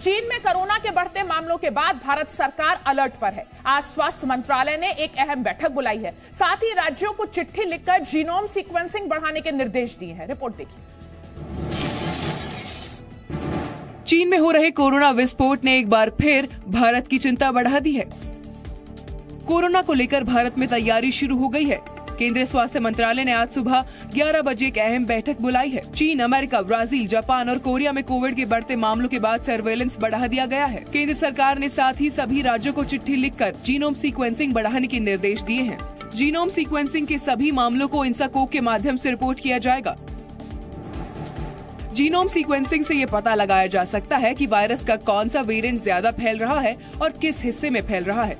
चीन में कोरोना के बढ़ते मामलों के बाद भारत सरकार अलर्ट पर है। आज स्वास्थ्य मंत्रालय ने एक अहम बैठक बुलाई है। साथ ही राज्यों को चिट्ठी लिखकर जीनोम सीक्वेंसिंग बढ़ाने के निर्देश दिए हैं। रिपोर्ट देखिए। चीन में हो रहे कोरोना विस्फोट ने एक बार फिर भारत की चिंता बढ़ा दी है। कोरोना को लेकर भारत में तैयारी शुरू हो गई है। केंद्रीय स्वास्थ्य मंत्रालय ने आज सुबह 11 बजे एक अहम बैठक बुलाई है। चीन, अमेरिका, ब्राजील, जापान और कोरिया में कोविड के बढ़ते मामलों के बाद सर्वेलेंस बढ़ा दिया गया है। केंद्र सरकार ने साथ ही सभी राज्यों को चिट्ठी लिखकर जीनोम सीक्वेंसिंग बढ़ाने के निर्देश दिए हैं। जीनोम सीक्वेंसिंग के सभी मामलों को इंसाकोग के माध्यम से रिपोर्ट किया जाएगा। जीनोम सीक्वेंसिंग से ये पता लगाया जा सकता है कि वायरस का कौन सा वेरिएंट ज्यादा फैल रहा है और किस हिस्से में फैल रहा है।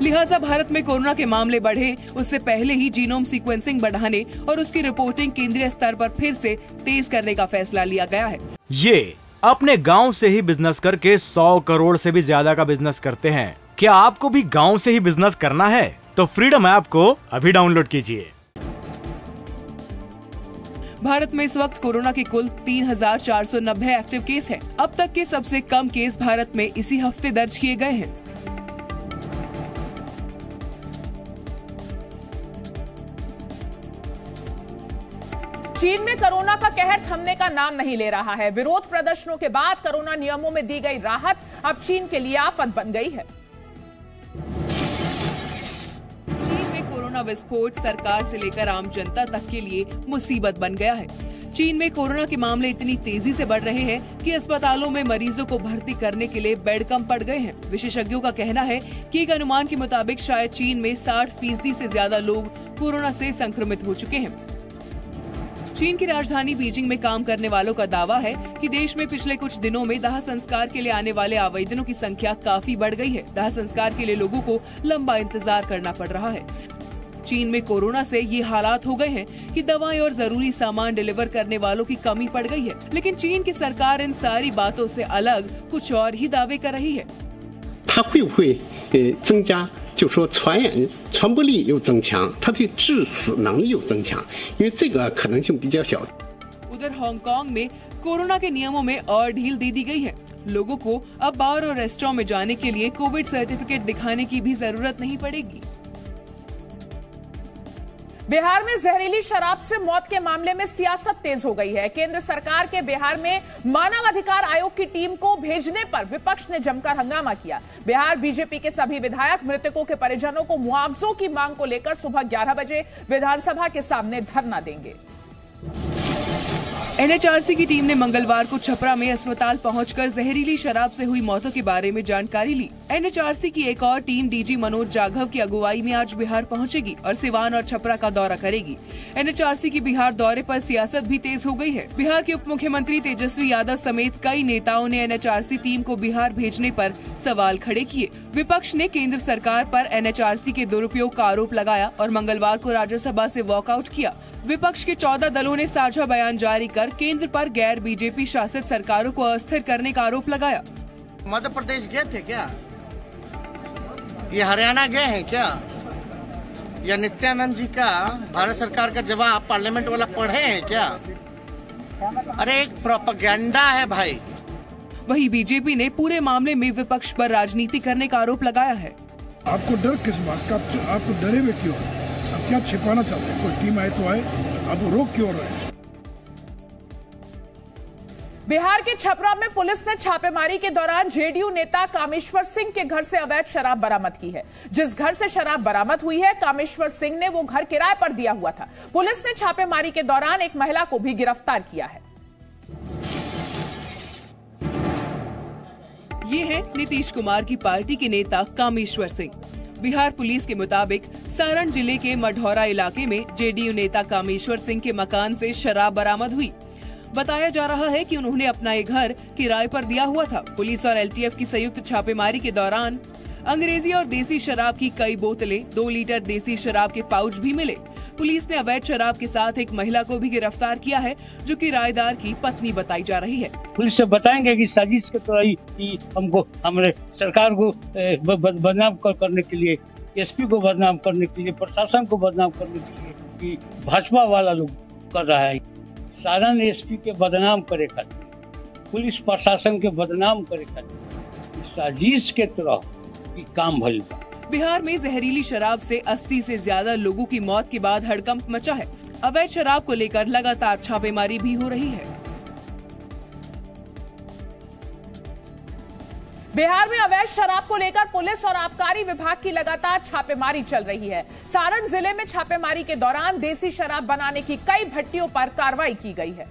लिहाजा भारत में कोरोना के मामले बढ़े उससे पहले ही जीनोम सीक्वेंसिंग बढ़ाने और उसकी रिपोर्टिंग केंद्रीय स्तर पर फिर से तेज करने का फैसला लिया गया है। ये अपने गांव से ही बिजनेस करके 100 करोड़ से भी ज्यादा का बिजनेस करते हैं। क्या आपको भी गांव से ही बिजनेस करना है? तो फ्रीडम ऐप को अभी डाउनलोड कीजिए। भारत में इस वक्त कोरोना के कुल 3,490 एक्टिव केस हैं। अब तक के सबसे कम केस भारत में इसी हफ्ते दर्ज किए गए हैं। चीन में कोरोना का कहर थमने का नाम नहीं ले रहा है। विरोध प्रदर्शनों के बाद कोरोना नियमों में दी गई राहत अब चीन के लिए आफत बन गई है। चीन में कोरोना विस्फोट सरकार से लेकर आम जनता तक के लिए मुसीबत बन गया है। चीन में कोरोना के मामले इतनी तेजी से बढ़ रहे हैं कि अस्पतालों में मरीजों को भर्ती करने के लिए बेड कम पड़ गए हैं। विशेषज्ञों का कहना है कि एक अनुमान के मुताबिक शायद चीन में 60% से ज्यादा लोग कोरोना से संक्रमित हो चुके हैं। चीन की राजधानी बीजिंग में काम करने वालों का दावा है कि देश में पिछले कुछ दिनों में दाह संस्कार के लिए आने वाले आवेदनों की संख्या काफी बढ़ गई है। दाह संस्कार के लिए लोगों को लंबा इंतजार करना पड़ रहा है। चीन में कोरोना से ये हालात हो गए हैं कि दवाएं और जरूरी सामान डिलीवर करने वालों की कमी पड़ गई है। लेकिन चीन की सरकार इन सारी बातों से अलग कुछ और ही दावे कर रही है। 它会不会增加？就说传播力又增强，它对致死能力又增强，因为这个可能性比较小。 उधर हांगकांग में कोरोना के नियमों में और ढील दे दी गई है। लोगों को अब बार और रेस्टोरेंट में जाने के लिए कोविड सर्टिफिकेट दिखाने की भी जरूरत नहीं पड़ेगी। बिहार में जहरीली शराब से मौत के मामले में सियासत तेज हो गई है। केंद्र सरकार के बिहार में मानव अधिकार आयोग की टीम को भेजने पर विपक्ष ने जमकर हंगामा किया। बिहार बीजेपी के सभी विधायक मृतकों के परिजनों को मुआवजों की मांग को लेकर सुबह 11 बजे विधानसभा के सामने धरना देंगे। एनएचआरसी की टीम ने मंगलवार को छपरा में अस्पताल पहुंचकर जहरीली शराब से हुई मौतों के बारे में जानकारी ली। एनएचआरसी की एक और टीम डीजी मनोज जाघव की अगुवाई में आज बिहार पहुंचेगी और सिवान और छपरा का दौरा करेगी। एनएचआरसी की बिहार दौरे पर सियासत भी तेज हो गई है। बिहार के उप मुख्यमंत्री तेजस्वी यादव समेत कई नेताओं ने एनएचआरसी टीम को बिहार भेजने पर सवाल खड़े किए। विपक्ष ने केंद्र सरकार पर एनएचआरसी के दुरुपयोग का आरोप लगाया और मंगलवार को राज्यसभा से वॉकआउट किया। विपक्ष के 14 दलों ने साझा बयान जारी कर केंद्र पर गैर बीजेपी शासित सरकारों को अस्थिर करने का आरोप लगाया। मध्य प्रदेश गए थे क्या? ये हरियाणा गए हैं क्या? या नित्यानंद जी का भारत सरकार का जवाब पार्लियामेंट वाला पढ़े हैं क्या? अरे एक प्रोपेगेंडा है भाई। वहीं बीजेपी ने पूरे मामले में विपक्ष पर राजनीति करने का आरोप लगाया है। आपको डर किस बात का? आपको डरे हुए क्यों? अब क्या छिपाना चाहते हैं? कोई टीम आए तो आए, अब रोक क्यों रहे हैं? बिहार के छपरा में पुलिस ने छापेमारी के दौरान जेडीयू नेता कामेश्वर सिंह के घर से अवैध शराब बरामद की है। जिस घर से शराब बरामद हुई है, कामेश्वर सिंह ने वो घर किराए पर दिया हुआ था। पुलिस ने छापेमारी के दौरान एक महिला को भी गिरफ्तार किया है। ये है नीतीश कुमार की पार्टी के नेता कामेश्वर सिंह। बिहार पुलिस के मुताबिक सारण जिले के मढ़ौरा इलाके में जेडीयू नेता कामेश्वर सिंह के मकान से शराब बरामद हुई। बताया जा रहा है कि उन्होंने अपना ये घर किराए पर दिया हुआ था। पुलिस और एलटीएफ की संयुक्त छापेमारी के दौरान अंग्रेजी और देसी शराब की कई बोतलें, 2 लीटर देसी शराब के पाउच भी मिले। पुलिस ने अवैध शराब के साथ एक महिला को भी गिरफ्तार किया है, जो किराएदार की पत्नी बताई जा रही है। पुलिस से बताएंगे कि साजिश के तहत हमको हमारे सरकार को बदनाम करने के लिए, एसपी को बदनाम करने के लिए, प्रशासन को बदनाम करने के लिए कि भाजपा वाला लोग कर रहा है। सारण एसपी के बदनाम करे खातिर पुलिस प्रशासन के बदनाम करे खातिर साजिश के तरह ई काम भइल बा। बिहार में जहरीली शराब से 80 से ज्यादा लोगों की मौत के बाद हड़कंप मचा है। अवैध शराब को लेकर लगातार छापेमारी भी हो रही है। बिहार में अवैध शराब को लेकर पुलिस और आबकारी विभाग की लगातार छापेमारी चल रही है। सारण जिले में छापेमारी के दौरान देसी शराब बनाने की कई भट्टियों पर कार्रवाई की गई है।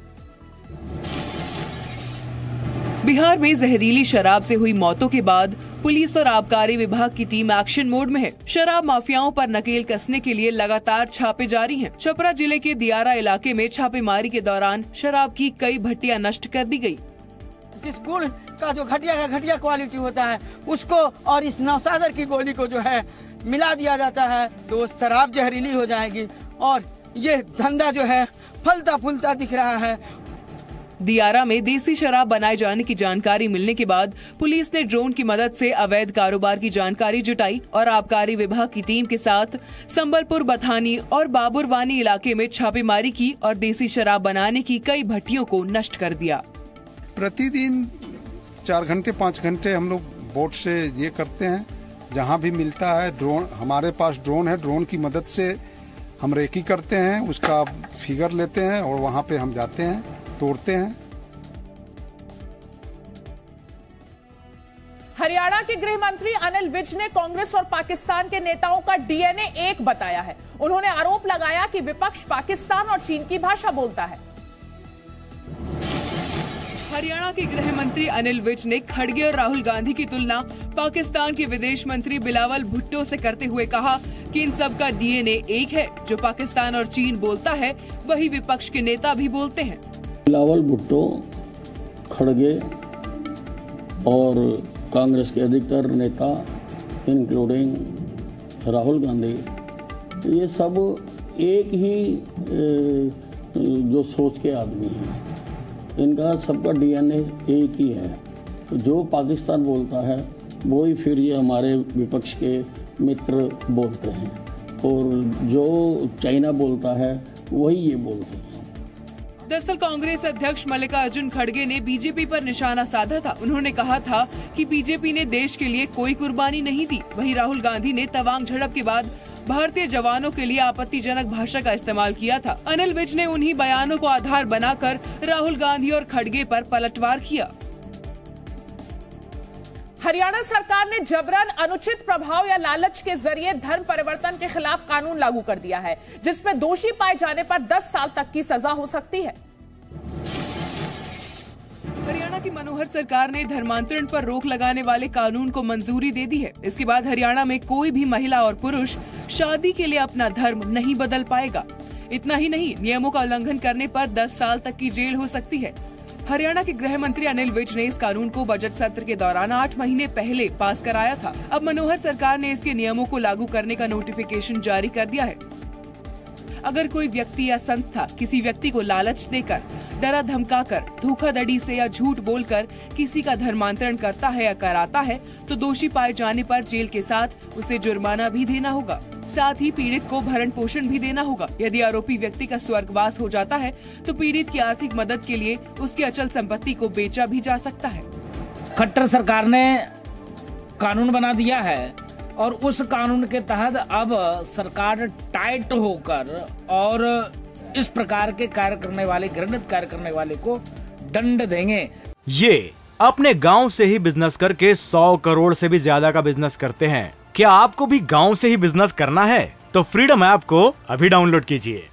बिहार में जहरीली शराब से हुई मौतों के बाद पुलिस और आबकारी विभाग की टीम एक्शन मोड में है। शराब माफियाओं पर नकेल कसने के लिए लगातार छापे जारी हैं। छपरा जिले के दियारा इलाके में छापेमारी के दौरान शराब की कई भट्टियां नष्ट कर दी गई। जिस गुड़ का जो घटिया क्वालिटी होता है उसको और इस नौसादर की गोली को जो है मिला दिया जाता है तो वो शराब जहरीली हो जाएगी और ये धंधा जो है फलता फूलता दिख रहा है। दियारा में देसी शराब बनाए जाने की जानकारी मिलने के बाद पुलिस ने ड्रोन की मदद से अवैध कारोबार की जानकारी जुटाई और आबकारी विभाग की टीम के साथ संबलपुर, बथानी और बाबुरवानी इलाके में छापेमारी की और देसी शराब बनाने की कई भट्टियों को नष्ट कर दिया। प्रतिदिन 4 घंटे 5 घंटे हम लोग बोट से ये करते हैं। जहाँ भी मिलता है ड्रोन, हमारे पास ड्रोन है, ड्रोन की मदद से हम रेकी करते हैं, उसका फिगर लेते हैं और वहाँ पे हम जाते हैं, तोड़ते हैं। हरियाणा के गृह मंत्री अनिल विज ने कांग्रेस और पाकिस्तान के नेताओं का डीएनए एक बताया है। उन्होंने आरोप लगाया कि विपक्ष पाकिस्तान और चीन की भाषा बोलता है। हरियाणा के गृह मंत्री अनिल विज ने खड़गे और राहुल गांधी की तुलना पाकिस्तान के विदेश मंत्री बिलावल भुट्टो से करते हुए कहा कि इन सब का डीएनए एक है। जो पाकिस्तान और चीन बोलता है वही विपक्ष के नेता भी बोलते हैं। बिलावल भुट्टो, खड़गे और कांग्रेस के अधिकतर नेता इंक्लूडिंग राहुल गांधी, ये सब एक ही जो सोच के आदमी हैं। इनका सबका डीएनए एक ही है। तो जो पाकिस्तान बोलता है वही फिर ये हमारे विपक्ष के मित्र बोलते हैं और जो चाइना बोलता है वही ये बोलते हैं। दरअसल कांग्रेस अध्यक्ष मल्लिकार्जुन खड़गे ने बीजेपी पर निशाना साधा था। उन्होंने कहा था कि बीजेपी ने देश के लिए कोई कुर्बानी नहीं दी। वहीं राहुल गांधी ने तवांग झड़प के बाद भारतीय जवानों के लिए आपत्तिजनक भाषा का इस्तेमाल किया था। अनिल विज ने उन्हीं बयानों को आधार बनाकर राहुल गांधी और खड़गे पर पलटवार किया। हरियाणा सरकार ने जबरन, अनुचित प्रभाव या लालच के जरिए धर्म परिवर्तन के खिलाफ कानून लागू कर दिया है, जिसमें दोषी पाए जाने पर 10 साल तक की सजा हो सकती है। हरियाणा की मनोहर सरकार ने धर्मांतरण पर रोक लगाने वाले कानून को मंजूरी दे दी है। इसके बाद हरियाणा में कोई भी महिला और पुरुष शादी के लिए अपना धर्म नहीं बदल पाएगा। इतना ही नहीं, नियमों का उल्लंघन करने पर 10 साल तक की जेल हो सकती है। हरियाणा के गृह मंत्री अनिल विज ने इस कानून को बजट सत्र के दौरान 8 महीने पहले पास कराया था। अब मनोहर सरकार ने इसके नियमों को लागू करने का नोटिफिकेशन जारी कर दिया है। अगर कोई व्यक्ति या संस्था किसी व्यक्ति को लालच देकर, डरा धमकाकर, धोखाधड़ी से या झूठ बोलकर किसी का धर्मांतरण करता है या कराता है तो दोषी पाए जाने पर जेल के साथ उसे जुर्माना भी देना होगा। साथ ही पीड़ित को भरण पोषण भी देना होगा। यदि आरोपी व्यक्ति का स्वर्गवास हो जाता है तो पीड़ित की आर्थिक मदद के लिए उसकी अचल संपत्ति को बेचा भी जा सकता है। खट्टर सरकार ने कानून बना दिया है और उस कानून के तहत अब सरकार टाइट होकर और इस प्रकार के कार्य करने वाले, घृणित कार्य करने वाले को दंड देंगे। ये अपने गांव से ही बिजनेस करके 100 करोड़ से भी ज्यादा का बिजनेस करते हैं। क्या आपको भी गांव से ही बिजनेस करना है? तो फ्रीडम ऐप को अभी डाउनलोड कीजिए।